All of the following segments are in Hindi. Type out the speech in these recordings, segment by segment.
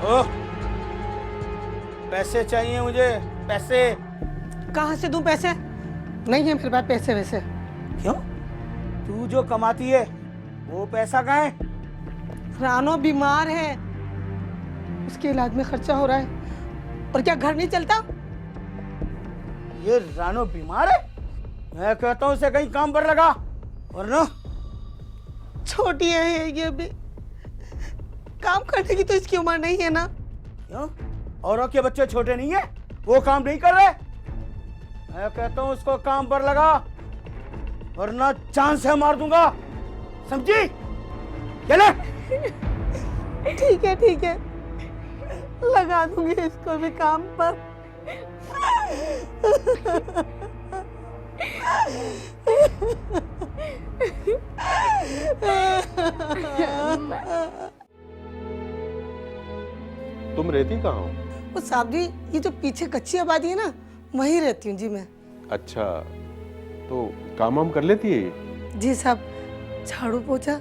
ओह, पैसे चाहिए मुझे, पैसे। कहाँ से दूं पैसे? नहीं है मेरे पास पैसे वैसे। क्यों? तू जो कमाती है वो पैसा कहाँ है? रानो बीमार है, उसके इलाज में खर्चा हो रहा है। और क्या घर नहीं चलता? ये रानो बीमार है? मैं कहता हूँ उसे कहीं काम पर लगा, वरना। छोटी है ये भी, काम करने की तो इसकी उम्र नहीं है ना। क्यों? औरों के बच्चे छोटे नहीं है, वो काम नहीं कर रहे? मैं कहता हूँ उसको काम पर लगा, वरना चांद से मार दूंगा, समझी? चले। ठीक है, लगा दूंगी इसको भी काम पर। तुम रहती कहाँ हो? वो साबरी, ये जो पीछे कच्ची आबादी है ना, वहीं रहती हूँ जी मैं। अच्छा, तो काम वाम कर लेती है ये? जी साहब, झाड़ू पोछा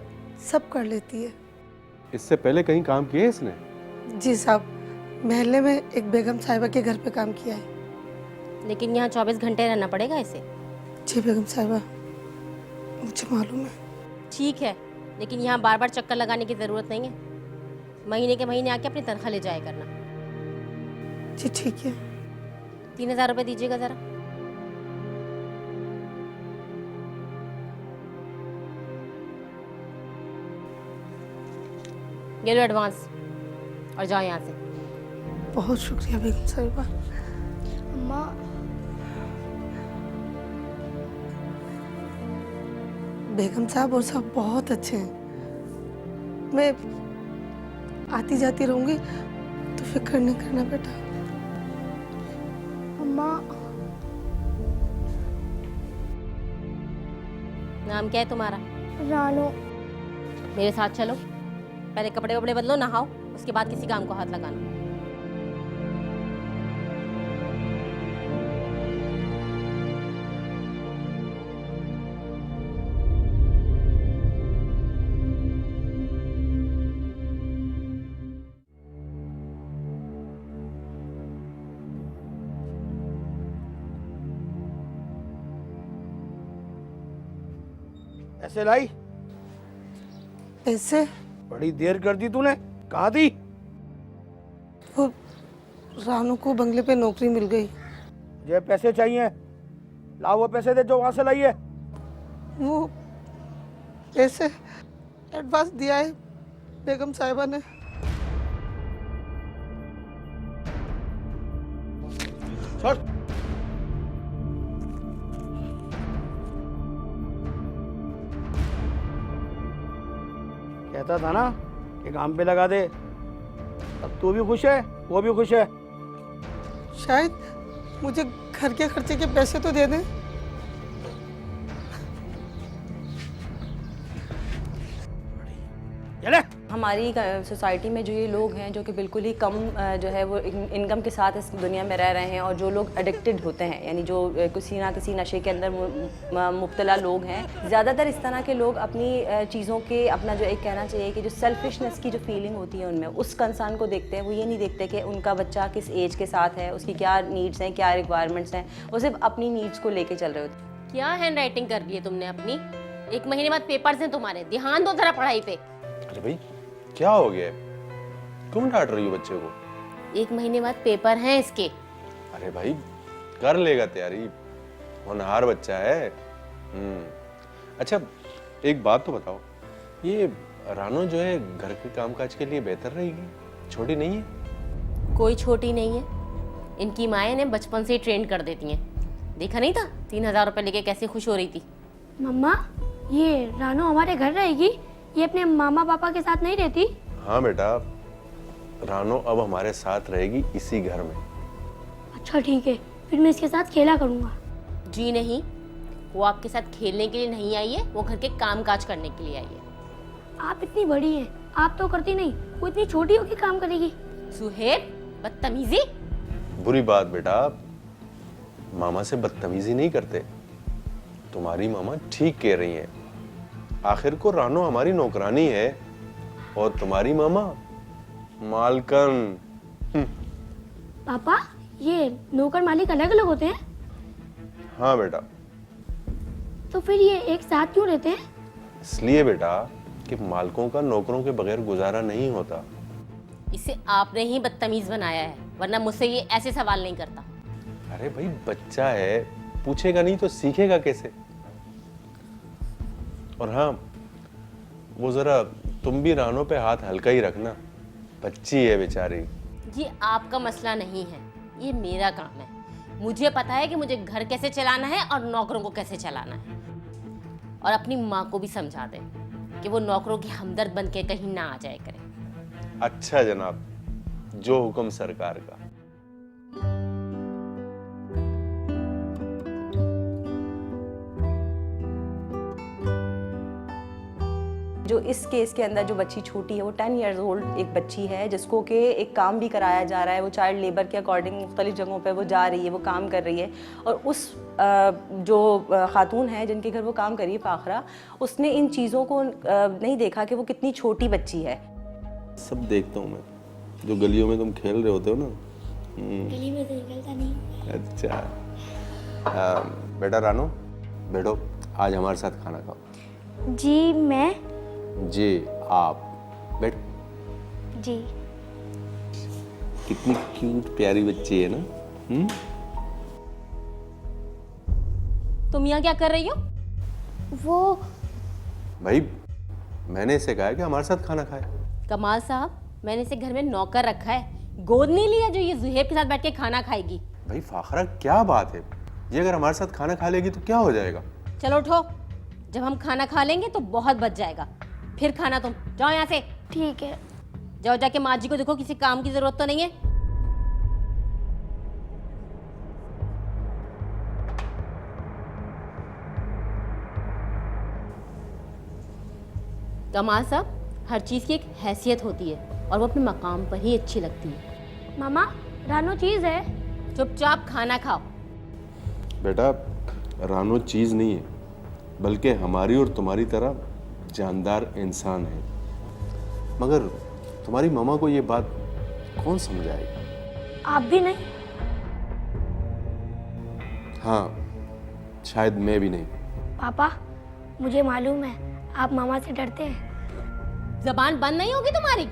सब कर लेती है। इससे पहले कहीं काम किया है इसने? जी साहब, महल्ले में एक बेगम साहिबा के घर पे काम किया है। लेकिन यहाँ 24 घंटे रहना पड़ेगा इसे। जी बेगम साहिबा, मुझे मालूम है। ठीक है, लेकिन यहाँ बार बार चक्कर लगाने की ज़रूरत नहीं है। महीने के महीने आके अपनी तनख्वाह ले जाया करना। जी ठीक है। 3000 रुपये दीजिएगा ज़रा। ये लो एडवांस, और जाओ यहाँ से। बहुत शुक्रिया बेगम साहिबा। अम्मा, बेगम साहब और सब बहुत अच्छे हैं। मैं आती जाती रहूंगी, तो फिक्र नहीं करना बेटा। अम्मा, नाम क्या है तुम्हारा? रानो। मेरे साथ चलो, पहले कपड़े वपड़े बदलो, नहाओ, उसके बाद किसी काम को हाथ लगाना। ऐसे लाई? ऐसे बड़ी देर कर दी तूने, कहाँ थी? वो रानू को बंगले पे नौकरी मिल गई। मुझे पैसे चाहिए, ला वो पैसे दे जो वहां से लाई है। वो पैसे एडवांस दिया है बेगम साहिबा ने। छोड़। कहता था ना कि काम पे लगा दे। अब तू भी खुश है, वो भी खुश है। शायद मुझे घर के खर्चे के पैसे तो दे दें। चले। हमारी सोसाइटी में जो ये लोग हैं जो कि बिल्कुल ही कम जो है वो इनकम के साथ इस दुनिया में रह रहे हैं, और जो लोग एडिक्टेड होते हैं, यानी जो किसी ना किसी नशे के अंदर मुब्तला लोग हैं, ज़्यादातर इस तरह के लोग अपनी चीज़ों के, अपना जो एक कहना चाहिए कि जो सेल्फिशनेस की जो फीलिंग होती है उनमें, उस कंसर्न को देखते हैं। वो ये नहीं देखते कि उनका बच्चा किस एज के साथ है, उसकी क्या नीड्स हैं, क्या रिक्वायरमेंट्स हैं। वो सिर्फ अपनी नीड्स को लेके चल रहे होते हैं। क्या हैंड राइटिंग कर ली है तुमने अपनी? 1 महीने बाद पेपर्स हैं तुम्हारे, ध्यान दो जरा पढ़ाई पे। अरे भाई, क्या हो गया? क्यों डांट रही हो बच्चे को? 1 महीने बाद पेपर हैं इसके। अरे भाई, कर लेगा तैयारी, होनहार बच्चा है। अच्छा, एक बात तो बताओ, ये रानो जो है घर के कामकाज के लिए बेहतर रहेगी, छोटी नहीं है? कोई छोटी नहीं है, इनकी माएँ ने बचपन से ही ट्रेन कर देती हैं। देखा नहीं था 3000 रुपये लेके कैसे खुश हो रही थी। मम्मा, ये रानो हमारे घर रहेगी? ये अपने मामा पापा के साथ नहीं रहती? हाँ बेटा, रानो अब हमारे साथ रहेगी इसी घर में। अच्छा ठीक है, फिर मैं इसके साथ खेला करूँगा। जी नहीं, वो आपके साथ खेलने के लिए नहीं आई है, वो घर के काम काज करने के लिए आई है। आप इतनी बड़ी हैं, आप तो करती नहीं, वो इतनी छोटी होकर काम करेगी। सुहेब, बदतमीजी। बुरी बात बेटा, मामा से बदतमीजी नहीं करते। तुम्हारी मामा ठीक कह रही हैं। आखिर को रानो हमारी नौकरानी है, और तुम्हारी मामा मालकन। पापा ये नौकर मालिक अलग अलग होते हैं, हाँ बेटा, तो फिर ये एक साथ क्यों रहते हैं? इसलिए बेटा कि मालकों का नौकरों के बगैर गुजारा नहीं होता। इसे आपने ही बदतमीज बनाया है, वरना मुझसे ये ऐसे सवाल नहीं करता। अरे भाई बच्चा है, पूछेगा नहीं तो सीखेगा कैसे। और हाँ, वो जरा तुम भी रानो पे हाथ हल्का ही रखना, बच्ची है बेचारी। ये आपका मसला नहीं है, ये मेरा काम है। मुझे पता है कि मुझे घर कैसे चलाना है और नौकरों को कैसे चलाना है। और अपनी माँ को भी समझा दे कि वो नौकरों की हमदर्द बन के कहीं ना आ जाए करे। अच्छा जनाब, जो हुक्म सरकार का। जो इस केस के अंदर जो बच्ची छोटी है वो 10 ईयर्स ओल्ड एक बच्ची है जिसको कि एक काम भी कराया जा रहा है। वो चाइल्ड लेबर के अकॉर्डिंग मुख्तलिफ जगहों पे वो जा रही है, वो काम कर रही है। और उस जो खातून है जिनके घर वो काम कर रही है, फाखरा, उसने इन चीज़ों को नहीं देखा कि वो कितनी छोटी बच्ची है। सब देखता हूँ मैं, जो गलियों में तुम खेल रहे होते हो ना। गली में तो निकलता नहीं। अच्छा बेटा रानो, बैठो, आज हमारे साथ खाना खाओ। जी मैं? जी आप, बैठ। जी। कितनी क्यूट प्यारी बच्ची है ना। तुम यहाँ क्या कर रही हो? वो भाई मैंने इसे कहा है कि हमारे साथ खाना खाए। कमाल साहब, मैंने इसे घर में नौकर रखा है, गोद नहीं लिया जो ये जुहेब के साथ बैठ के खाना खाएगी। भाई फाखरा क्या बात है, ये अगर हमारे साथ खाना खा लेगी तो क्या हो जाएगा। चलो उठो, जब हम खाना खा लेंगे तो बहुत बच जाएगा, फिर खाना तुम जाओ यहाँ से। ठीक है। जाओ जाके माँ जी को देखो, किसी काम की जरूरत तो नहीं है। कमाल साहब, हर चीज की एक हैसियत होती है और वो अपने मकाम पर ही अच्छी लगती है। मामा रानो चीज है। चुपचाप खाना खाओ। बेटा रानो चीज नहीं है, बल्कि हमारी और तुम्हारी तरह जानदार इंसान है। मगर तुम्हारी मामा को ये बात कौन समझाएगा। आप भी नहीं? हाँ, शायद मैं भी नहीं। पापा मुझे मालूम है आप मामा से डरते हैं। जबान बंद नहीं होगी तुम्हारी,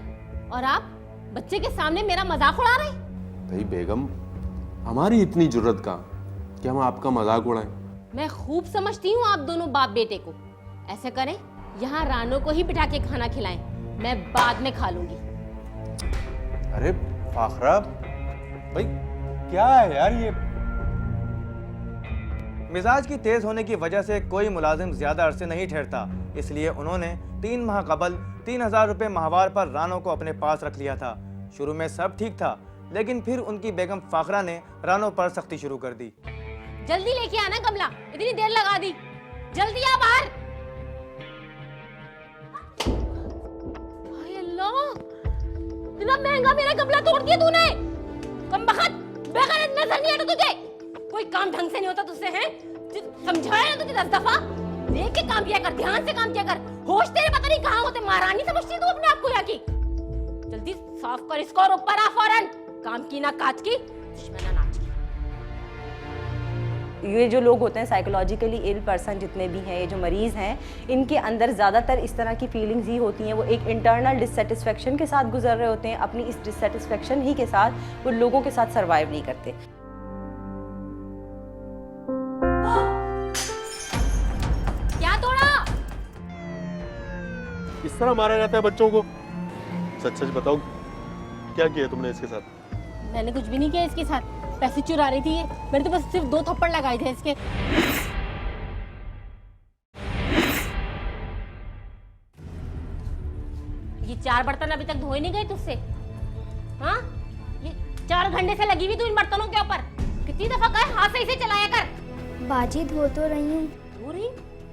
और आप बच्चे के सामने मेरा मजाक उड़ा रहे। भाई बेगम, हमारी इतनी जुर्रत कहाँ कि हम आपका मजाक उड़ाएं। मैं खूब समझती हूँ आप दोनों बाप बेटे को। ऐसे करें, यहाँ रानो को ही बिठा के खाना खिलाएं, मैं बाद में खा लूंगी। अरे फाखरा भाई क्या है यार ये। मिजाज की तेज होने की वजह से कोई मुलाजिम ज्यादा अरसे नहीं ठहरता, इसलिए उन्होंने 3 माह कबल 3000 रुपये माहवार पर रानो को अपने पास रख लिया था। शुरू में सब ठीक था, लेकिन फिर उनकी बेगम फाखरा ने रानो पर सख्ती शुरू कर दी। जल्दी लेके आना गमला, इतनी देर लगा दी, जल्दी आ बाहर। हाय अल्लाह, इतना महंगा मेरा गमला तोड़ दिया तूने। कमबख्त, बेगैरत नजर नहीं आता तुझे? कोई काम ढंग से नहीं होता तुझसे, हैं? समझाया ना तुझे 10 दफा? देख के काम किया कर, ध्यान से काम किया कर। होश तेरे पता नहीं कहाँ होते, महारानी समझती तू अपने आप को यहाँ की। जल्दी साफ कर इसको और ऊपर आ फौरन। काम की ना काज की, दुश्मन नाच की। ये जो लोग होते हैं साइकोलॉजिकली इल पर्सन जितने भी हैं, ये जो मरीज़ हैं, इनके अंदर ज़्यादातर इस तरह की फीलिंग्स ही होती हैं। वो एक इंटरनल डिससेटिस्फेक्शन के साथ गुजर रहे होते हैं। अपनी इस डिससेटिस्फेक्शन ही के साथ वो लोगों के साथ सर्वाइव नहीं करते। क्या तोड़ा? इस तरह मारा जाता है बच्चों को? सच सच बताओ, क्या किया तुमने इसके साथ? मैंने कुछ भी नहीं किया इसके साथ, पैसे चुरा रही थी ये। मैंने तो बस सिर्फ 2 थप्पड़ लगाए थे इसके। ये 4 बर्तन अभी तक धोए नहीं गए तुझसे? हाँ, ये 4 घंटे से लगी हुई तू इन बर्तनों के ऊपर। कितनी दफा कहे हाथ से इसे चलाया कर। बाजी धो तो रही हूँ। धो रही?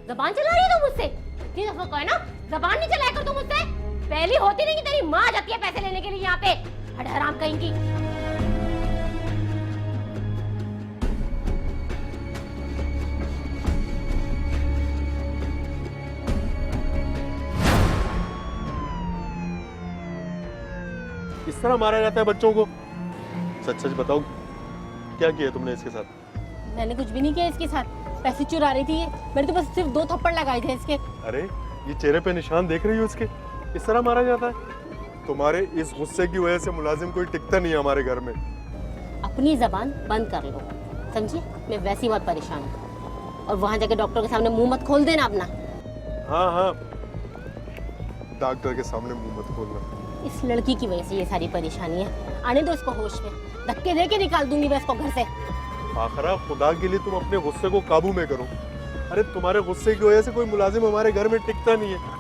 जबान चला रही है तू मुझसे? कितनी दफा कहे ना, जबान नहीं चलाया कर तू मुझसे। पहली होती नहीं कि तेरी माँ आ जाती है पैसे लेने के लिए यहाँ पे, हराम कहीं की। इस तरह मारा जाता है बच्चों को? सच सच बताओ, क्या किया तुमने इसके साथ? मैंने कुछ भी नहीं किया इसके साथ, पैसे चुरा रही थी ये, मैंने तो बस सिर्फ 2 थप्पड़ लगाए थे इसके। अरे ये चेहरे पे निशान देख रही हो इसके, इस तरह मारा जाता है? तुम्हारे इस गुस्से की वजह से मुलाजिम कोई टिकता नहीं है हमारे घर में। अपनी जबान बंद कर लो, समझी? मैं वैसी बहुत परेशान हूँ, और वहां जाके डॉक्टर के सामने मुंह मत खोल देना अपना। हाँ हाँ, डॉक्टर के सामने मुंह मत खोलना। इस लड़की की वजह से ये सारी परेशानी है। आने दो इसको होश में, धक्के दे के निकाल दूंगी मैं इसको घर से। आखिरा खुदा के लिए तुम अपने गुस्से को काबू में करो। अरे तुम्हारे गुस्से की वजह से कोई मुलाजिम हमारे घर में टिकता नहीं है।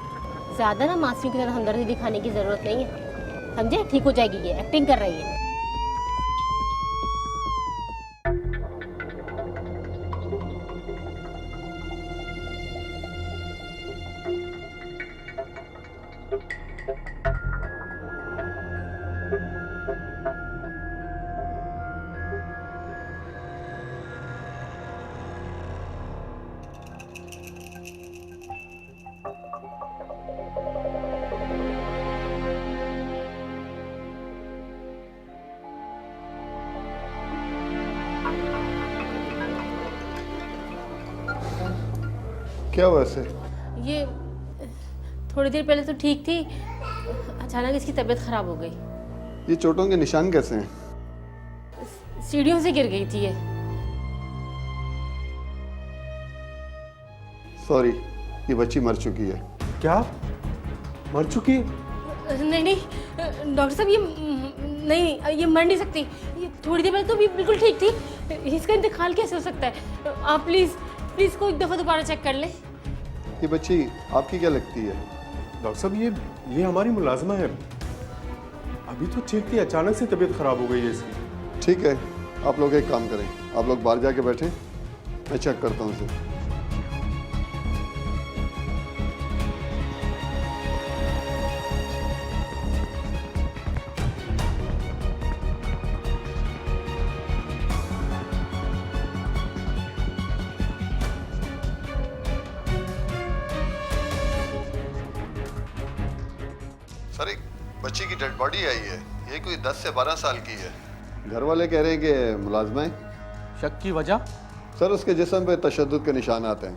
ज्यादा ना मासूम की तरह हमदर्दी दिखाने की जरूरत नहीं है, समझे? ठीक हो जाएगी, ये एक्टिंग कर रही है। क्या हुआ इसे? ये थोड़ी देर पहले तो ठीक थी, अचानक इसकी तबीयत खराब हो गई। ये चोटों के निशान कैसे हैं? सीढ़ियों से गिर गई थी ये। सॉरी, ये बच्ची मर चुकी है। क्या? मर चुकी? नहीं नहीं डॉक्टर साहब, ये नहीं, ये मर नहीं सकती। ये थोड़ी देर पहले तो भी बिल्कुल ठीक थी, इसका इंतकाल कैसे हो सकता है? आप प्लीज़ प्लीज़ को एक दफ़ा दोबारा चेक कर लें। ये बच्ची आपकी क्या लगती है? डॉक्टर साहब ये हमारी मुलाजमा है। अभी तो ठीक थी, अचानक से तबीयत खराब हो गई है इसकी। ठीक है, आप लोग एक काम करें, आप लोग बाहर जाके बैठें, मैं चेक करता हूँ इसे। सर, एक बच्ची की डेड बॉडी आई है, ये कोई 10 से 12 साल की है। घर वाले कह रहे हैं कि मुलाजमा है। शक की वजह? सर, उसके जिस्म पे तशद्दुद के निशान आते हैं,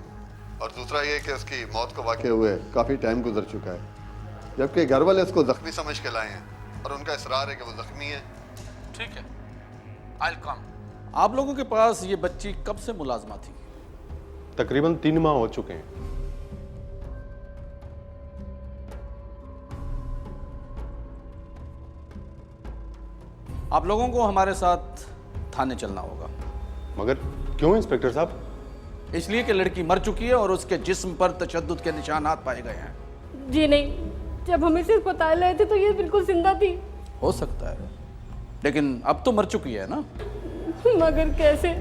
और दूसरा ये कि उसकी मौत को वाक़े हुए काफ़ी टाइम गुजर चुका है, जबकि घर वाले उसको ज़ख्मी समझ के लाए हैं और उनका इसरार है कि वो ज़ख्मी है। ठीक है, I'll come। आप लोगों के पास ये बच्ची कब से मुलाजमा थी? तकरीबन 3 माह हो चुके हैं। आप लोगों को हमारे साथ थाने चलना होगा। मगर क्यों इंस्पेक्टर साहब? इसलिए कि लड़की मर चुकी है और उसके जिस्म पर तशद्दुद के निशानात पाए गए हैं। जी नहीं, जब हम इसे अस्पताल लाए थे तो ये बिल्कुल जिंदा थी। हो सकता है, लेकिन अब तो मर चुकी है ना। मगर कैसे?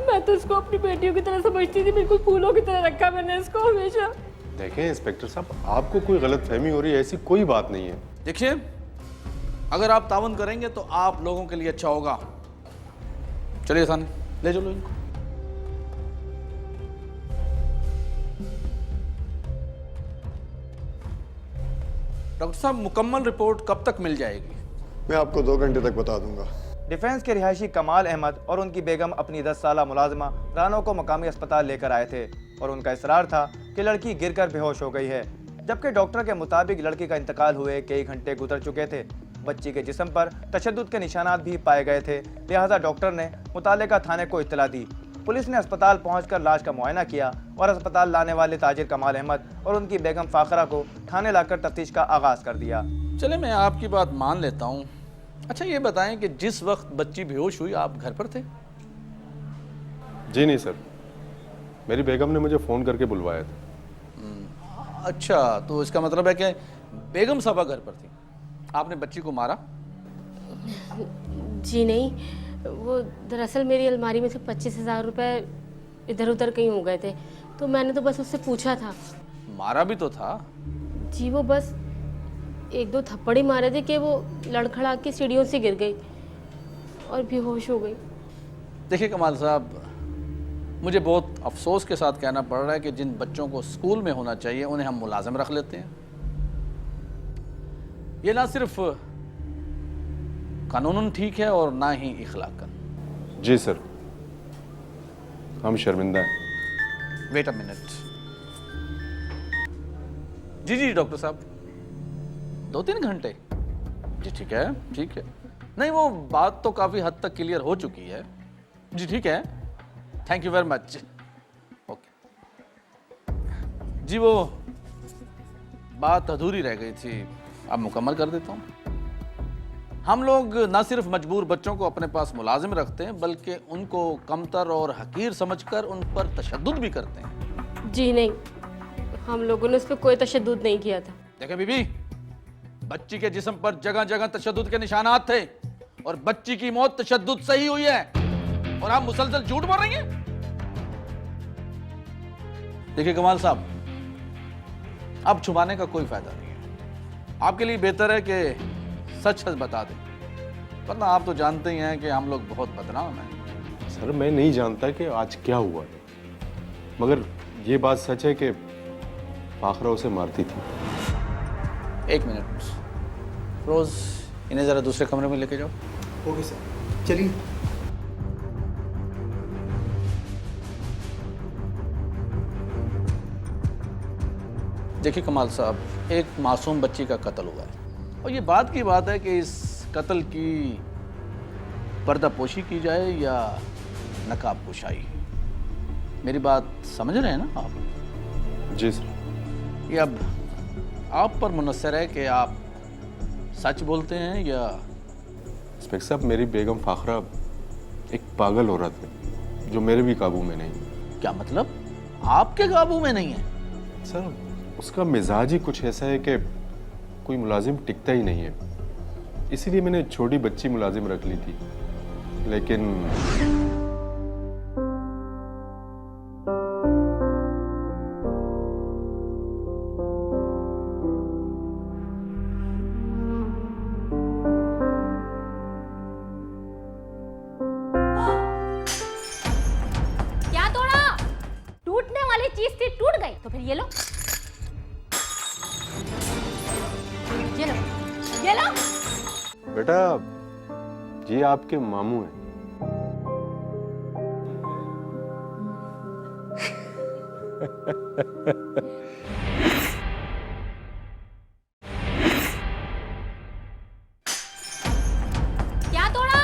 मैं तो इसको अपनी बेटियों की तरह समझती थी, बिल्कुल फूलों की तरह रखा मैंने इसको हमेशा। देखें इंस्पेक्टर साहब, आपको कोई गलतफहमी हो रही है, ऐसी कोई बात नहीं है। देखिए, अगर आप तावन करेंगे तो आप लोगों के लिए अच्छा होगा। चलिए थाने ले चलो इनको। डॉक्टर साहब, मुकम्मल रिपोर्ट कब तक मिल जाएगी? मैं आपको 2 घंटे तक बता दूंगा। डिफेंस के रिहायशी कमाल अहमद और उनकी बेगम अपनी 10 साला मुलाजमा रानो को मकामी अस्पताल लेकर आए थे, और उनका इसरार था कि लड़की गिरकर बेहोश हो गई है, जबकि डॉक्टर के मुताबिक लड़की का इंतकाल हुए कई घंटे गुजर चुके थे। बच्ची के जिस्म पर तशद्दुद के निशानात भी पाए गए थे, लिहाजा डॉक्टर ने मुतालिका थाने को इत्तला दी। पुलिस ने अस्पताल पहुंचकर लाश का मुआयना किया और अस्पताल लाने वाले ताजिर कमाल अहमद और उनकी बेगम फाखरा को थाने लाकर तफ्तीश का आगाज़ कर दिया। चले, मैं आपकी बात मान लेता हूँ। अच्छा, ये बताएं कि जिस वक्त बच्ची बेहोश हुई आप घर पर थे? जी नहीं सर, मेरी बेगम ने मुझे फ़ोन करके बुलवाया था। अच्छा, तो इसका मतलब है कि बेगम साहबा घर पर थी, आपने बच्ची को मारा? जी नहीं, वो दरअसल मेरी अलमारी में से 25,000 रुपए इधर उधर कहीं हो गए थे, तो मैंने तो बस उससे पूछा था। मारा भी तो था। जी, वो बस 1-2 थप्पड़ ही मारे थे कि वो लड़खड़ा के सीढ़ियों से गिर गई और बेहोश हो गई। देखिए कमाल साहब, मुझे बहुत अफसोस के साथ कहना पड़ रहा है कि जिन बच्चों को स्कूल में होना चाहिए उन्हें हम मुलाजिम रख लेते हैं। ये ना सिर्फ कानूनन ठीक है और ना ही इखलाकन। जी सर, हम शर्मिंदा हैं। Wait a minute. जी जी डॉक्टर साहब, 2-3 घंटे? जी ठीक है, ठीक है। नहीं, वो बात तो काफी हद तक क्लियर हो चुकी है। जी ठीक है, thank you very much. Okay जी, वो बात अधूरी रह गई थी, अब मुकम्मल कर देता हूं। हम लोग न सिर्फ मजबूर बच्चों को अपने पास मुलाजिम रखते हैं, बल्कि उनको कमतर और हकीर समझकर उन पर तशद्दुद भी करते हैं। जी नहीं, हम लोगों ने उस पर कोई तशद्दुद नहीं किया था। देखे बीबी, बच्ची के जिस्म पर जगह जगह तशद्दुद के निशानात थे और बच्ची की मौत तशद्दुद से ही हुई है, और आप मुसलसल झूठ बोल रही हैं। देखिए कमाल साहब, अब छुपाने का कोई फायदा नहीं है। आपके लिए बेहतर है कि सच सच बता दें, वरना आप तो जानते ही हैं कि हम लोग बहुत बदनाम हैं। सर मैं नहीं जानता कि आज क्या हुआ है, मगर ये बात सच है कि फाखरा उसे मारती थी। 1 मिनट, रोज इन्हें जरा दूसरे कमरे में लेके जाओ। ओके सर, चलिए। देखिए कमाल साहब, एक मासूम बच्ची का कत्ल हुआ है, और ये बात की बात है कि इस कत्ल की पर्दापोशी की जाए या नकाब पोशाई। मेरी बात समझ रहे हैं ना आप? जी सर। ये अब आप पर मुनस्सर है कि आप सच बोलते हैं या? इंस्पेक्टर साहब, मेरी बेगम फाखरा एक पागल औरत है जो मेरे भी काबू में नहीं। क्या मतलब आपके काबू में नहीं है? सर उसका मिजाज ही कुछ ऐसा है कि कोई मुलाजिम टिकता ही नहीं है, इसीलिए मैंने छोटी बच्ची मुलाजिम रख ली थी, लेकिन क्या तोड़ा? टूटने वाली चीज थी, टूट गई, तो फिर ये लो, ये लो, ये लो। बेटा ये आपके मामू हैं। क्या तोड़ा?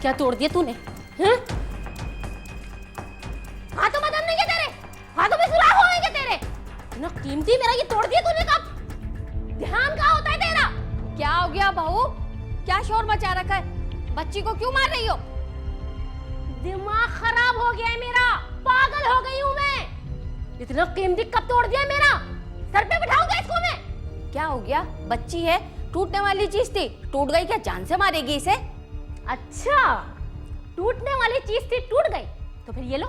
क्या तोड़ दिया तूने? हैं? हाथों में दम नहीं है तेरे? हाथों में सुराख हो गए तेरे? इतना कीमती मेरा ये तोड़ दिया तूने कब? ध्यान कहाँ होता है तेरा? क्या हो गया बहू? क्या शोर मचा रखा है? बच्ची को क्यों मार रही हो? दिमाग खराब हो गया है मेरा, पागल हो गई हूँ मैं। इतना कीमती कब तोड़ दिया मेरा? सर पे बिठाऊंगा इसको मैं। क्या हो गया? बच्ची है, टूटने वाली चीज थी, टूट गई, क्या जान से मारेगी इसे? अच्छा, टूटने वाली चीज थी, टूट गई, तो फिर ये लो,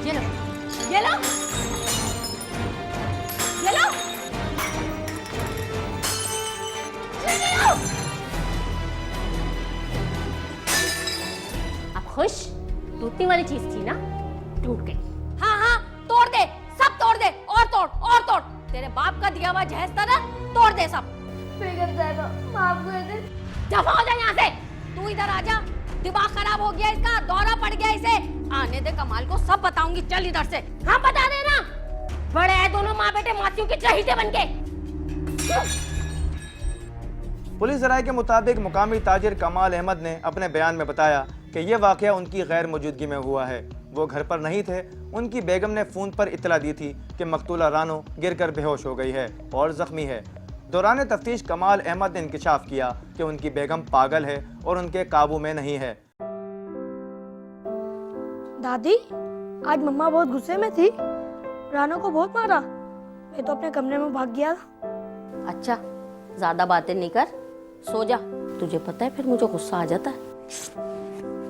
ये लो, ये लो, ये लो, ये लो। अब खुश? टूटने वाली चीज थी ना, टूट गई। हाँ हाँ, तोड़ दे, सब तोड़ दे, और तोड़, और तोड़। तेरे बाप का दिया हुआ जहेज था ना, तोड़ दे सब। बेगम साहिबा, माफ कर दे। दफा हो जाए यहाँ से। तू इधर आजा, दिमाग खराब हो गया इसका, दौरा पड़ गया इसे। आने दे कमाल को, सब बताऊंगी, चल इधर से। हाँ बता देना, बड़े हैं दोनों माँ बेटे मासियों के चहीते बनके। पुलिस राय के मुताबिक मुकामी ताजिर कमाल अहमद ने अपने बयान में बताया कि यह वाक़या उनकी गैर मौजूदगी में हुआ है। वो घर पर नहीं थे। उनकी बेगम ने फ़ोन पर इत्तला दी थी कि मकतूला रानो गिरकर बेहोश हो गई है और ज़ख्मी है। दौरान तफ्तीश कमाल अहमद ने इंकशाफ किया कि उनकी बेगम पागल है और उनके काबू में नहीं है। दादी, आज मम्मा बहुत गुस्से में थी, रानो को बहुत मारा। मैं तो अपने कमरे में भाग गया। अच्छा, ज्यादा बातें नहीं कर, सो जा। तुझे पता है फिर मुझे गुस्सा आ जाता है।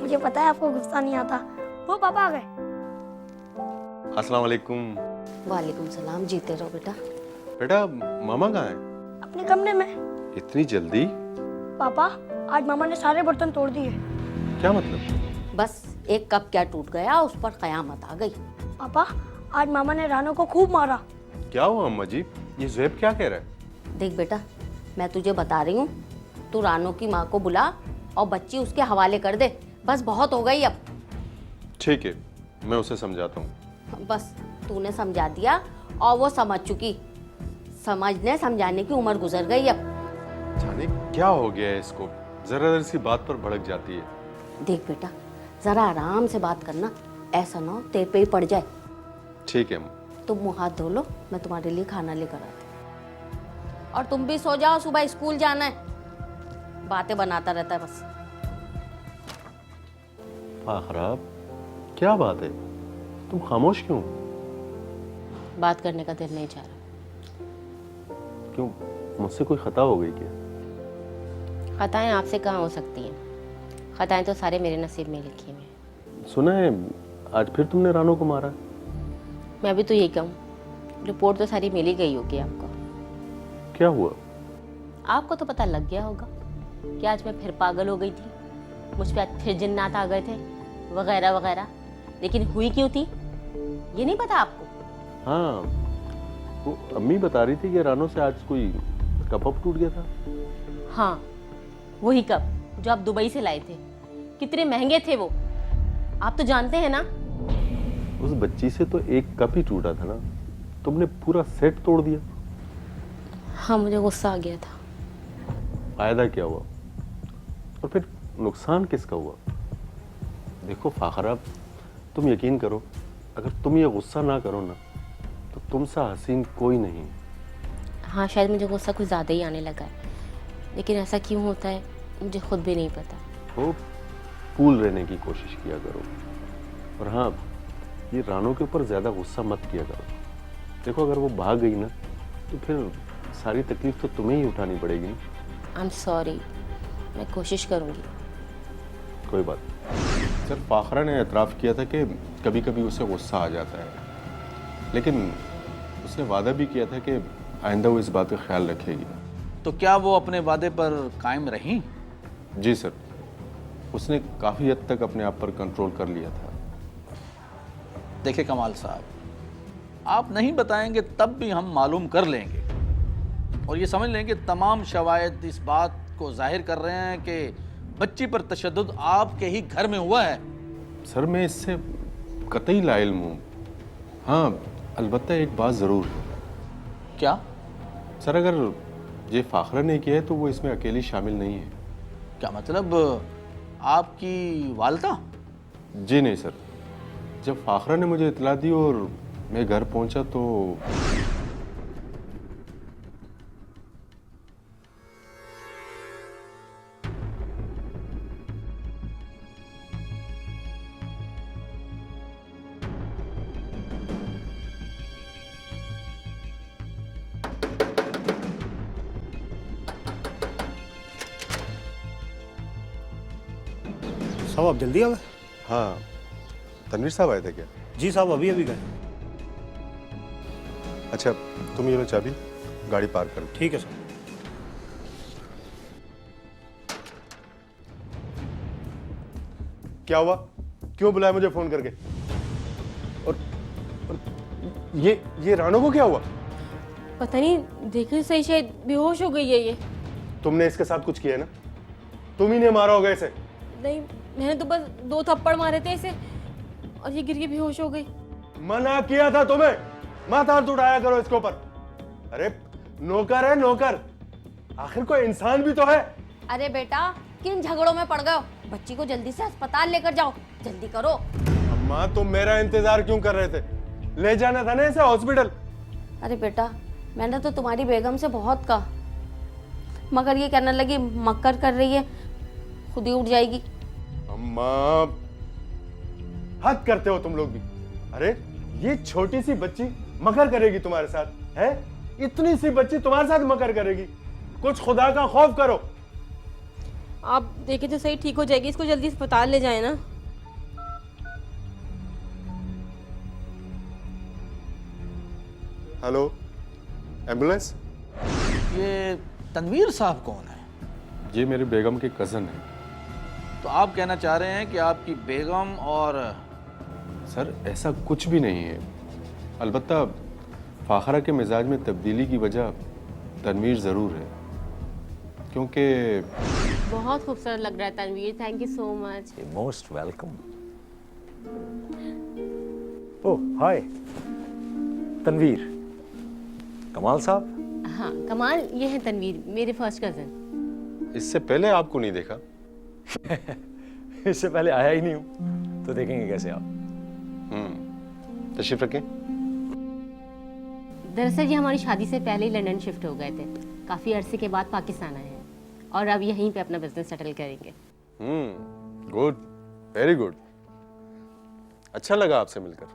मुझे पता है आपको गुस्सा नहीं आता। वो पापा आ गए। अस्सलाम वालेकुम। वालेकुम सलाम, जीते रहो बेटा। बेटा मामा कहाँ हैं? अपने कमरे में। इतनी जल्दी? पापा, आज मामा ने सारे बर्तन तोड़ दिए। क्या मतलब? बस एक कप क्या टूट गया, उस पर कयामत आ गई। पापा, आज मामा ने रानो को खूब मारा। क्या हुआ अम्मा जी, ये ज़ुएब क्या कह रहा है? देख बेटा, मैं तुझे बता रही हूँ, तू रानो की माँ को बुला और बच्ची उसके हवाले कर दे। बस बहुत हो गई अब। ठीक है, मैं उसे समझाता हूँ। बस तूने समझा दिया और वो समझ चुकी। समझने समझाने की उम्र गुजर गई अब। जाने क्या हो गया है इसको, जरा जरा सी बात पर भड़क जाती है। देख बेटा, जरा आराम से बात करना, ऐसा ना हो तेरे पे ही पड़ जाए। ठीक है अम्मा। तुम मुँह हाथ धो लो, मैं तुम्हारे लिए खाना लेकर आती हूँ। और तुम भी सो जाओ, सुबह स्कूल जाना है। बातें बनाता रहता है बस। खराब, क्या बात है, तुम खामोश क्यों? बात करने का दिल नहीं चाह रहा। क्यों, मुझसे कोई खता हो गई क्या? खताएं आपसे कहाँ हो सकती हैं? खताएं तो सारे मेरे नसीब में लिखी हुई हैं। सुना है आज फिर तुमने रानो को मारा? मैं भी तो यही कहूँ, रिपोर्ट तो सारी मिल ही गई होगी आपको। क्या हुआ? आपको तो पता लग गया होगा कि आज मैं फिर पागल हो गई थी, मुझ पे आज फिर जिन्नात आ गए थे, वगैरह वगैरह। लेकिन हुई क्यों थी ये नहीं पता आपको? हाँ, वो अम्मी बता रही थी कि रानो से आज कोई कप अप टूट गया था। हाँ, वही कप जो आप दुबई से लाए थे। कितने महंगे थे वो, आप तो जानते हैं ना। उस बच्ची से तो एक कप ही टूटा था ना, तुमने पूरा सेट तोड़ दिया। हाँ, मुझे गुस्सा आ गया था। फायदा क्या हुआ, और फिर नुकसान किसका हुआ? देखो फाखरा, तुम यकीन करो, अगर तुम ये गुस्सा ना करो ना तो तुम सा हसीन कोई नहीं। हाँ, शायद मुझे गुस्सा कुछ ज़्यादा ही आने लगा है, लेकिन ऐसा क्यों होता है मुझे खुद भी नहीं पता। तो कूल रहने की कोशिश किया करो, और हाँ, ये रानो के ऊपर ज़्यादा गुस्सा मत किया करो। देखो अगर वो भाग गई ना तो फिर सारी तकलीफ तो तुम्हें ही उठानी पड़ेगी। आई एम सॉरी, मैं कोशिश करूँगी। कोई बात नहीं। सर, फाखरा ने एतराफ़ किया था कि कभी कभी उसे गुस्सा आ जाता है, लेकिन उसने वादा भी किया था कि आइंदा वो इस बात का ख्याल रखेगी। तो क्या वो अपने वादे पर कायम रहीं? जी सर, उसने काफ़ी हद तक अपने आप पर कंट्रोल कर लिया था। देखिए कमाल साहब, आप नहीं बताएंगे तब भी हम मालूम कर लेंगे, और ये समझ लेंगे तमाम शवायद इस बात को जाहिर कर रहे हैं कि बच्ची पर तशद्दुद आपके ही घर में हुआ है। सर, मैं इससे कतई लाइल्म हूँ। हाँ, अलबत्ता एक बात ज़रूर है। क्या? सर, अगर ये फाखरा ने किया है तो वो इसमें अकेली शामिल नहीं है। क्या मतलब, आपकी वालदा? जी नहीं सर, जब फाखरा ने मुझे इतला दी और मैं घर पहुंचा तो साहब आप जल्दी आ गए? हाँ, तनवीर साहब आए थे क्या? जी साहब, अभी अभी गए। अच्छा, तुम ये लो चाबी, गाड़ी पार्क कर। ठीक है सर। क्या हुआ, क्यों बुलाया मुझे फोन करके? और ये रानो को क्या हुआ? पता नहीं, देखिए सही, शायद बेहोश हो गई है ये। तुमने इसके साथ कुछ किया है ना? तुम ही ने मारा होगा इसे। नहीं, मैंने तो बस 2 थप्पड़ मारे थे इसे और ये गिर के बेहोश हो गई। मना किया था तुम्हें, मत हाथ उठाया करो इसके ऊपर। अरे नौकर है नौकर, आखिर कोई इंसान भी तो है। अरे बेटा, किन झगड़ों में पड़ गए हो? बच्ची को जल्दी से अस्पताल लेकर जाओ, जल्दी करो। अम्मा, तुम मेरा इंतजार क्यों कर रहे थे? ले जाना था ना इसे हॉस्पिटल। अरे बेटा, मैंने तो तुम्हारी बेगम से बहुत कहा, मगर ये कहने लगी मक्कर कर रही है, खुद ही उठ जाएगी। अम्मा, हद करते हो तुम लोग भी। अरे ये छोटी सी बच्ची मकर करेगी तुम्हारे साथ है? इतनी सी बच्ची तुम्हारे साथ मकर करेगी? कुछ खुदा का खौफ करो। आप देखें तो सही, ठीक हो जाएगी, इसको जल्दी अस्पताल ले जाए ना। Hello, ambulance? ये तनवीर साहब कौन है? ये मेरी बेगम के कज़न है। तो आप कहना चाह रहे हैं कि आपकी बेगम और... सर, ऐसा कुछ भी नहीं है। अलबत्ता फाखरा के मिजाज में तब्दीली की वजह तनवीर ज़रूर है, क्योंकि बहुत खूबसूरत लग रहा है Tanveer, thank you so much. Most welcome. Oh hi Tanveer, कमाल साहब। हाँ कमाल, ये है तनवीर, मेरे फर्स्ट कजन। इससे पहले आपको नहीं देखा। इससे पहले आया ही नहीं हूं, तो देखेंगे कैसे आप। तशरीफ रखें। दरअसल ये हमारी शादी से पहले ही लंदन शिफ्ट हो गए थे, काफ़ी अरसे के बाद पाकिस्तान आए हैं और अब यहीं पे अपना बिजनेस सेटल करेंगे। Good, very good. अच्छा लगा आपसे मिलकर।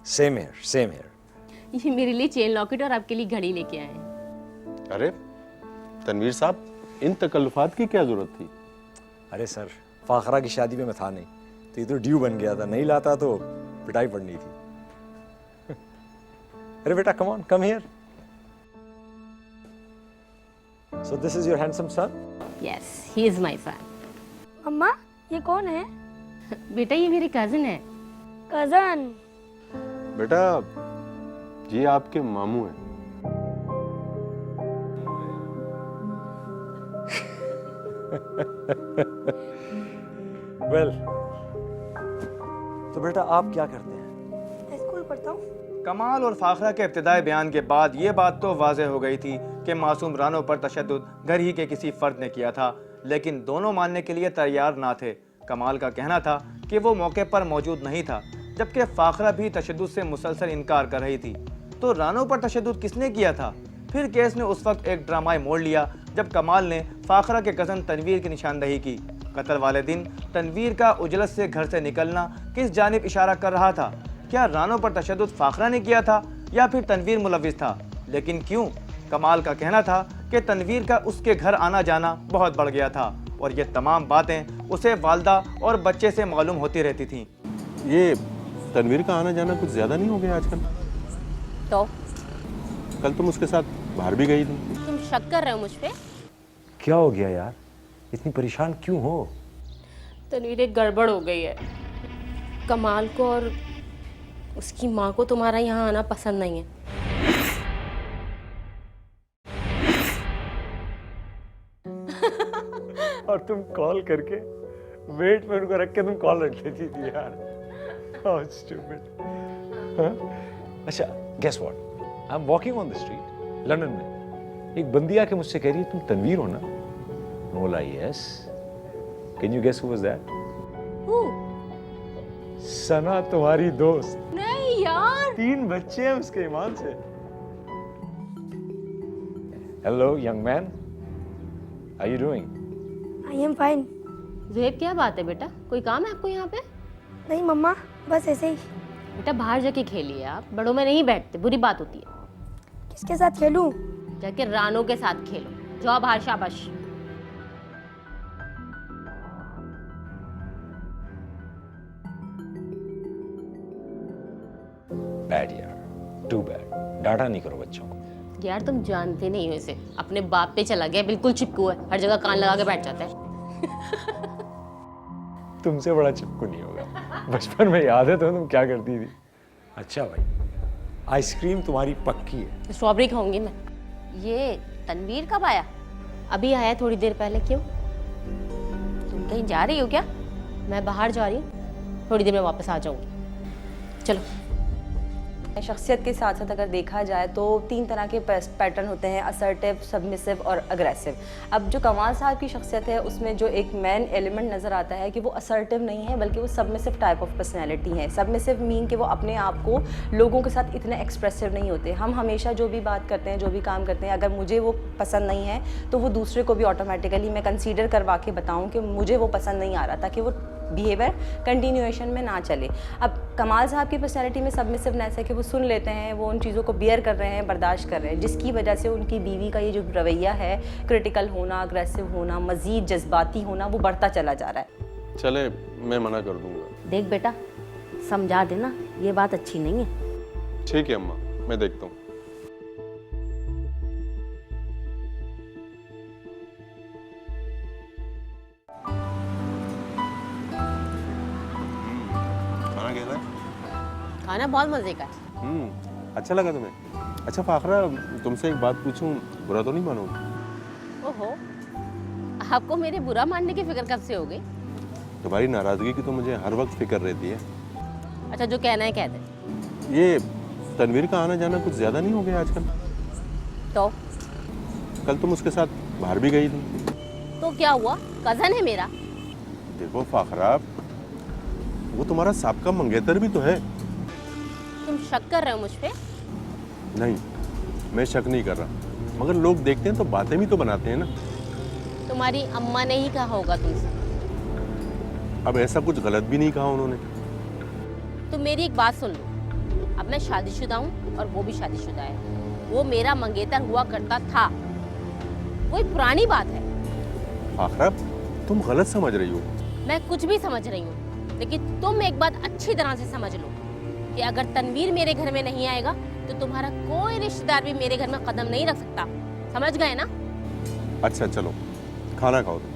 Same here, same here. ये मेरे लिए चेन लॉकेट और आपके लिए घड़ी लेके आए हैं। अरे तनवीर साहब, इन तकल्लुफात की क्या जरूरत थी? अरे सर, फाखरा की शादी में मैं था नहीं, तो ये तो ड्यू बन गया था, नहीं लाता तो पिटाई पड़नी थी। अरे बेटा, come on, come here. So this is your handsome son? Yes, he is my son. मम्मा ये कौन है? बेटा ये मेरे कजन है। कजन? बेटा ये आपके मामू हैं। वेल, तो बेटा आप क्या करते हैं? मैं स्कूल पढ़ता हूँ। कमाल और फाखरा के इब्तिदाई बयान के बाद ये बात तो वाज़ेह हो गई थी कि मासूम रानो पर तशद्दुद घर ही के किसी फ़र्द ने किया था, लेकिन दोनों मानने के लिए तैयार ना थे। कमाल का कहना था कि वो मौके पर मौजूद नहीं था, जबकि फाखरा भी तशद्दुद से मुसलसल इनकार कर रही थी। तो रानो पर तशद्दुद किसने किया था? फिर केस ने उस वक्त एक ड्रामाई मोड़ लिया जब कमाल ने फाखरा के कज़न तनवीर की निशानदही की। कत्ल वाले दिन तनवीर का उजलत से घर से निकलना किस जानिब इशारा कर रहा था? क्या रानो पर तशद्दुद फाखरा ने किया था या फिर तनवीर मुलविस था? लेकिन क्यों? कमाल का कहना था कि तनवीर का उसके घर आना जाना बहुत बढ़ गया था और ये तमाम बातें उसे वालदा और बच्चे से मालूम होती रहती थीं। ये तनवीर का आना जाना कुछ ज़्यादा नहीं हो गया आजकल? तो कल तुम उसके साथ बाहर भी गई थी। तुम शक कर रहे हो मुझ पे? क्या हो गया यार, इतनी परेशान क्यों हो? तनवीर एक गड़बड़ हो गई है। कमाल को और उसकी माँ को तुम्हारा यहाँ आना पसंद नहीं है। और तुम कॉल करके वेट में उनको रख के तुम कॉल रख लेती थी यार। How stupid. हाँ? अच्छा, guess what? I'm walking on the street, London में। एक बंदी आके मुझसे कह रही है तुम तनवीर हो ना? मैं बोला yes. Can you guess who was that? Who? सना, तुम्हारी दोस्त। नहीं यार। 3 बच्चे हैं उसके ईमान से। Hello, young man. How are you doing? I am fine. Zuhaib क्या बात है बेटा, कोई काम है आपको यहाँ पे? नहीं मम्मा, बस ऐसे ही। बेटा बाहर जाके खेलिए, आप बड़ों में नहीं बैठते, बुरी बात होती है। किसके साथ खेलूं? जाके रानो के साथ खेलो, जाओ बाहर, शाबाश। बैड यार, टू बैड। डांटा नहीं करो बच्चों को। यार तुम जानते नहीं हो इसे, अपने बाप पे चला गया, बिल्कुल चिपकू है, हर जगह कान लगा के बैठ जाता है। तुमसे बड़ा चिपकू नहीं होगा। बचपन में याद है तुम क्या करती थी? अच्छा भाई, आइसक्रीम तुम्हारी पक्की है। स्ट्रॉबेरी खाऊंगी मैं। ये तनवीर कब आया? अभी आया थोड़ी देर पहले। क्यों, तुम कहीं जा रही हो क्या? मैं बाहर जा रही हूँ, थोड़ी देर में वापस आ जाऊंगी। चलो। शख्सियत के साथ साथ अगर देखा जाए तो 3 तरह के पैटर्न होते हैं, असर्टिव, सबमिसिव और अग्रेसिव। अब जो कमाल साहब की शख्सियत है उसमें जो एक मेन एलिमेंट नज़र आता है कि वो असर्टिव नहीं है बल्कि वो सबमिसिव टाइप ऑफ पर्सनैलिटी है। सबमिसिव मीन कि वो अपने आप को लोगों के साथ इतने एक्सप्रेसिव नहीं होते। हम हमेशा जो भी बात करते हैं, जो भी काम करते हैं, अगर मुझे वो पसंद नहीं है तो वो दूसरे को भी ऑटोमेटिकली मैं कंसीडर करवा के बताऊँ कि मुझे वो पसंद नहीं आ रहा, ताकि वो बिहेवियर कंटिन्यूएशन में ना चले। अब कमाल साहब की पर्सनैलिटी में सबमिसिवनेस है कि वो सुन लेते हैं, वो उन चीज़ों को बियर कर रहे हैं, बर्दाश्त कर रहे हैं, जिसकी वजह से उनकी बीवी का ये जो रवैया है, क्रिटिकल होना, अग्रेसिव होना, मज़ीद जज्बाती होना, वो बढ़ता चला जा रहा है। चले, मैं मना कर दूंगा। देख बेटा, समझा देना, ये बात अच्छी नहीं है। ठीक है अम्मा, मैं देखता हूँ। खाना बहुत मजे का है। अच्छा लगा तुम्हें? अच्छा फाखरा, तुमसे एक बात पूछूं, बुरा तो नहीं मानोगे? ओहो, आपको मेरे बुरा मानने की फिक्र कब से हो गई? तुम्हारी नाराजगी की तो मुझे हर वक्त फिक्र रहती है। अच्छा, जो कहना है कह दे। ये तनवीर का आना जाना कुछ ज्यादा नहीं हो गया आजकल? तो कल तुम उसके साथ बाहर भी गई थी। तो क्या हुआ? कजन है मेरा। देखो फाखरा, वो तुम्हारा साबका मंगेतर भी तो है। तुम शक कर रहे हो मुझ पे? नहीं, मैं शक नहीं कर रहा, मगर लोग देखते हैं तो बातें भी तो बनाते हैं ना। तुम्हारी अम्मा ने ही कहा होगा तुमसे। अब ऐसा कुछ गलत भी नहीं कहा उन्होंने। तुम मेरी एक बात सुन लो, अब मैं शादीशुदा हूँ और वो भी शादीशुदा है। वो मेरा मंगेतर हुआ करता था, वो एक पुरानी बात है। फाखरा, तुम गलत समझ रही हो। मैं कुछ भी समझ रही हूँ, लेकिन तुम एक बात अच्छी तरह से समझ लो कि अगर तनवीर मेरे घर में नहीं आएगा तो तुम्हारा कोई रिश्तेदार भी मेरे घर में कदम नहीं रख सकता। समझ गए ना? अच्छा चलो, खाना खाओ तुम।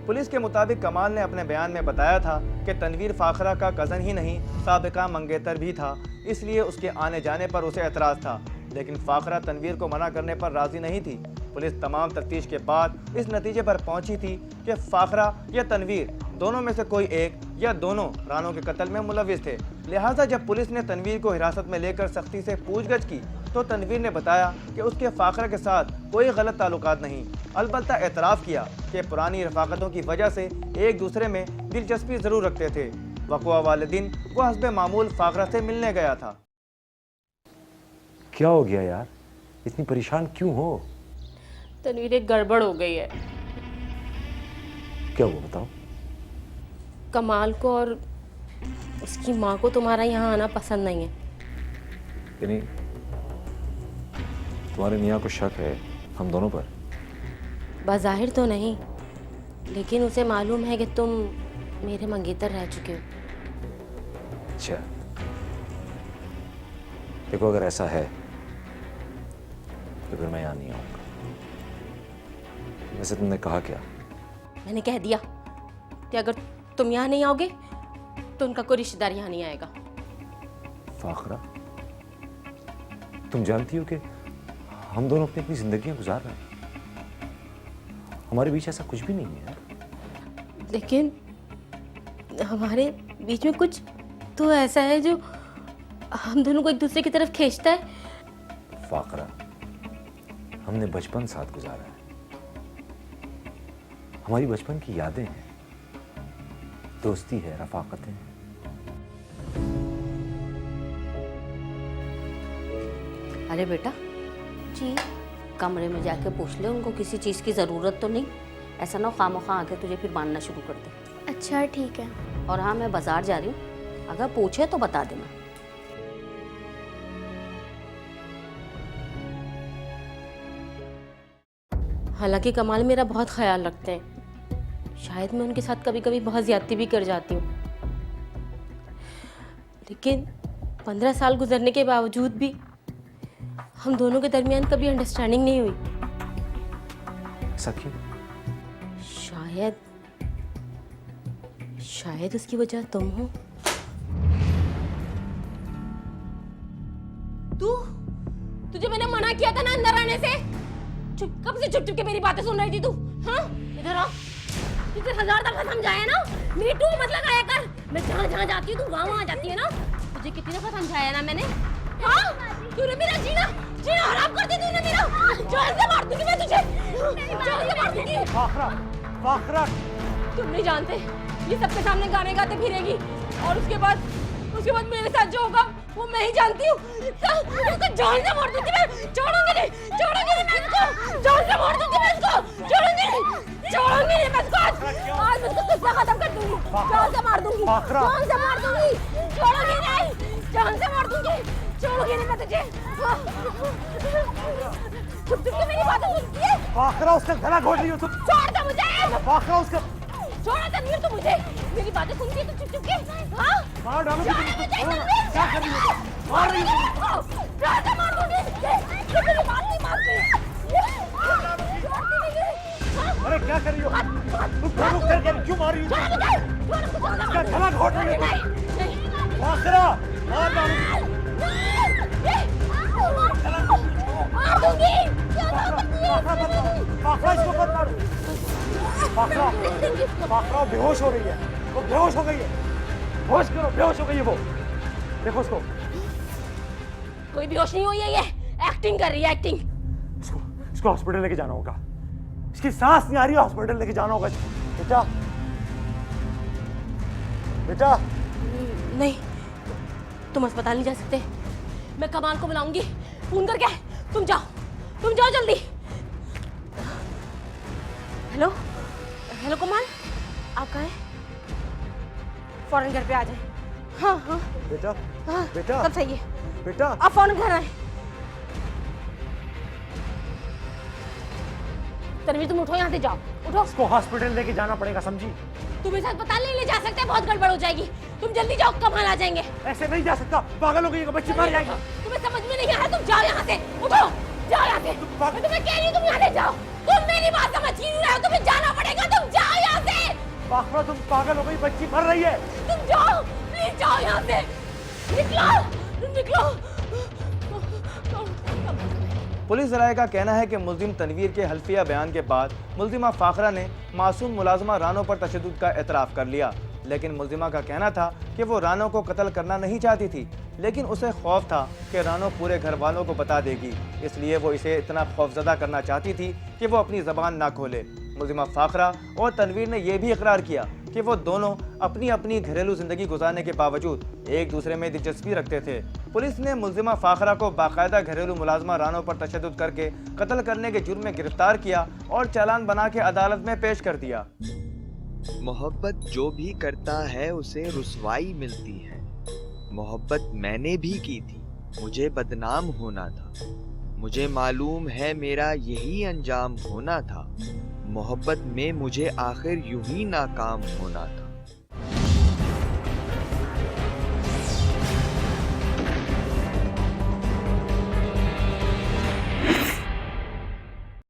पुलिस के मुताबिक कमाल ने अपने बयान में बताया था कि तनवीर फाखरा का कज़न ही नहीं, साबिका मंगेतर भी था, इसलिए उसके आने जाने पर उसे एतराज़ था। लेकिन फाखरा तनवीर को मना करने पर राज़ी नहीं थी। पुलिस तमाम तफ्तीश के बाद इस नतीजे पर पहुंची थी कि फाखरा या तनवीर दोनों में से कोई एक या दोनों रानो के कत्ल में मुलविस थे। लिहाजा जब पुलिस ने तनवीर को हिरासत में लेकर सख्ती से पूछगछ की तो तनवीर ने बताया कि उसके फाखरा के साथ कोई गलत ताल्लुकात नहीं, अलबत्ता एतराफ़ किया कि पुरानी रफ़ाकतों की वजह से एक दूसरे में दिलचस्पी ज़रूर रखते थे। वक़्वा वाले दिन वो हस्बे मामूल फाखरा से मिलने गया था। क्या हो गया यार, इतनी परेशान क्यों हो? तनवीर, एक गड़बड़ हो गई है। क्या हुआ बताओ? कमाल को और उसकी माँ को तुम्हारा यहाँ आना पसंद नहीं है। यानी तुम्हारे मियाँ को शक है हम दोनों पर? बज़ाहिर तो नहीं, लेकिन उसे मालूम है कि तुम मेरे मंगेतर रह चुके हो। अच्छा, देखो अगर ऐसा है तो फिर मैं यहाँ नहीं आऊँगा। वैसे तुमने कहा क्या? मैंने कह दिया कि अगर तुम यहाँ नहीं आओगे तो उनका कोई रिश्तेदार यहाँ नहीं आएगा। फाखरा, तुम जानती हो कि हम दोनों अपनी अपनी जिंदगियां गुजार रहे हैं, हमारे बीच ऐसा कुछ भी नहीं है। लेकिन हमारे बीच में कुछ तो ऐसा है जो हम दोनों को एक दूसरे की तरफ खींचता है। फाखरा, हमने बचपन साथ गुजारा है, हमारी बचपन की यादें हैं, दोस्ती है, रफाकतें हैं। अरे बेटा जी, कमरे में जाके पूछ ले उनको किसी चीज़ की ज़रूरत तो नहीं, ऐसा ना खामोखा आके तुझे फिर मानना शुरू कर दे। अच्छा ठीक है। और हाँ, मैं बाजार जा रही हूँ, अगर पूछे तो बता देना। हालांकि कमाल मेरा बहुत ख्याल रखते हैं, शायद मैं उनके साथ कभी कभी बहुत ज़्यादती भी कर जाती हूँ, लेकिन 15 साल गुजरने के बावजूद भी हम दोनों के दरमियान कभी अंडरस्टैंडिंग नहीं हुई। ऐसा क्यों? शायद उसकी वजह तुम हो। तुझे मैंने मना किया था ना अंदर आने से। कब से चुप चुप के मेरी बातें सुन रही थी तू? हाँ, इधर आ। तुझे 1000 दफा समझाया ना, मीटू मत लगाया कर। मैं जहाँ जहाँ जाती हूँ तू वहाँ जाती है ना। तुझे कितनी दफा समझाया ना मैंने? हाँ, तूने मेरा जीना हराम कर दिया। तूने मेरा जान से मार दूंगी मैं तुझे, जान से मार दूंगी। फाखरा, तुम नहीं जानते, ये सबके सामने गाने गाते फिरेगी और उसके बाद मेरे साथ जो होगा वो मैं ही जानती हूँ। उसको जान से मार दूंगी मैं, छोड़ूंगी नहीं मैं इसको, जान से मार दूंगी मैं इसको, छोड़ूंगी नहीं मैं इसको। आज मैं इसको किस्सा खत्म कर दूंगी, जान से मार दूंगी, जान से मार दूंगी, छोड़ूंगी नहीं, जान से मार दूंगी, छोड़ूंगी नहीं मैं तुझे। चुप चुप के मेरी बातें सुनती है। फाखरा, उसका गला घोट रही हो तुम। छोड़ दे मुझे। फाखरा, उसका छोड़ा तनवीर, तो मुझे मेरी बातें सुनती है तो चुप चुप के। हाँ, मार डालो। क्या कर रही हो? मार रही हो? क्या मार दूंगी? ये मेरी बात नहीं मानती। अरे क्या कर रही हो? तुम कर क्यों मार रही हो? उसका गला घोट रही हो। फाखरा, मार डालो। फाखरा फाखरा बेहोश हो रही है, वो बेहोश हो गई है। होश करो, बेहोश हो गई है वो। देखो उसको, कोई बेहोश नहीं हुई है, ये एक्टिंग कर रही है, एक्टिंग। इसको हॉस्पिटल लेके जाना होगा। इसकी सांस नहीं आ रही है, हॉस्पिटल लेके जाना होगा इसको। बेटा बेटा नहीं, तुम अस्पताल नहीं जा सकते। मैं कमाल को बुलाऊंगी फोन करके। तुम जाओ जल्दी। हेलो हेलो कमाल, आप कहाँ हैं? फौरन घर पे आ जाए। हाँ बेटा हाँ, बेटा सब सही है। बेटा आप फौरन घर आए। तनवीर तुम उठो, यहाँ से जाओ, उठो। इसको हॉस्पिटल लेके जाना पड़ेगा, समझी? तुम इसे अस्पताल नहीं ले जा सकते, बहुत गड़बड़ हो जाएगी। तुम जल्दी जाओ, कमाल आ जाएंगे। ऐसे नहीं जा सकता, पागल हो गई है, बच्ची मर जाएगी। तुम्हें समझ में नहीं आ रहा, तुम जाओ यहाँ से, उठो, जाओ यहाँ से। मैं तुम्हें कह रही हूँ, तुम यहाँ से जाओ। तुम मेरी बात समझ ही नहीं रहे हो, तुम्हें जाना पड़ेगा, तुम जाओ यहाँ से। फाखरा तुम पागल हो गई, बच्ची मर रही है। तुम जाओ, प्लीज जाओ यहाँ से। निकलो। पुलिस राय का कहना है कि मुल्जिम तनवीर के हल्फिया बयान के बाद मुल्जिमा फाखरा ने मासूम मुलाजमा रानो पर तशद्दुद का एतराफ़ कर लिया, लेकिन मुल्जिमा का कहना था कि वो रानो को कत्ल करना नहीं चाहती थी, लेकिन उसे खौफ था कि रानो पूरे घर वालों को बता देगी, इसलिए वो इसे इतना खौफजदा करना चाहती थी कि वो अपनी ज़बान ना खोले। मुल्जिमा फाखरा और तनवीर ने यह भी इकरार किया कि वो दोनों अपनी अपनी घरेलू ज़िंदगी गुजारने के बावजूद एक दूसरे में दिलचस्पी रखते थे। पुलिस ने मुल्जिमा फाखरा को बाकायदा घरेलू मुलाजमा रानो पर तशद्दुद करके कत्ल करने के जुर्म में गिरफ्तार किया और चालान बना के अदालत में पेश कर दिया। मोहब्बत जो भी करता है उसे रुसवाई मिलती है। मोहब्बत मैंने भी की थी, मुझे बदनाम होना था। मुझे मालूम है मेरा यही अंजाम होना था। मोहब्बत में मुझे आखिर यूं ही नाकाम होना था।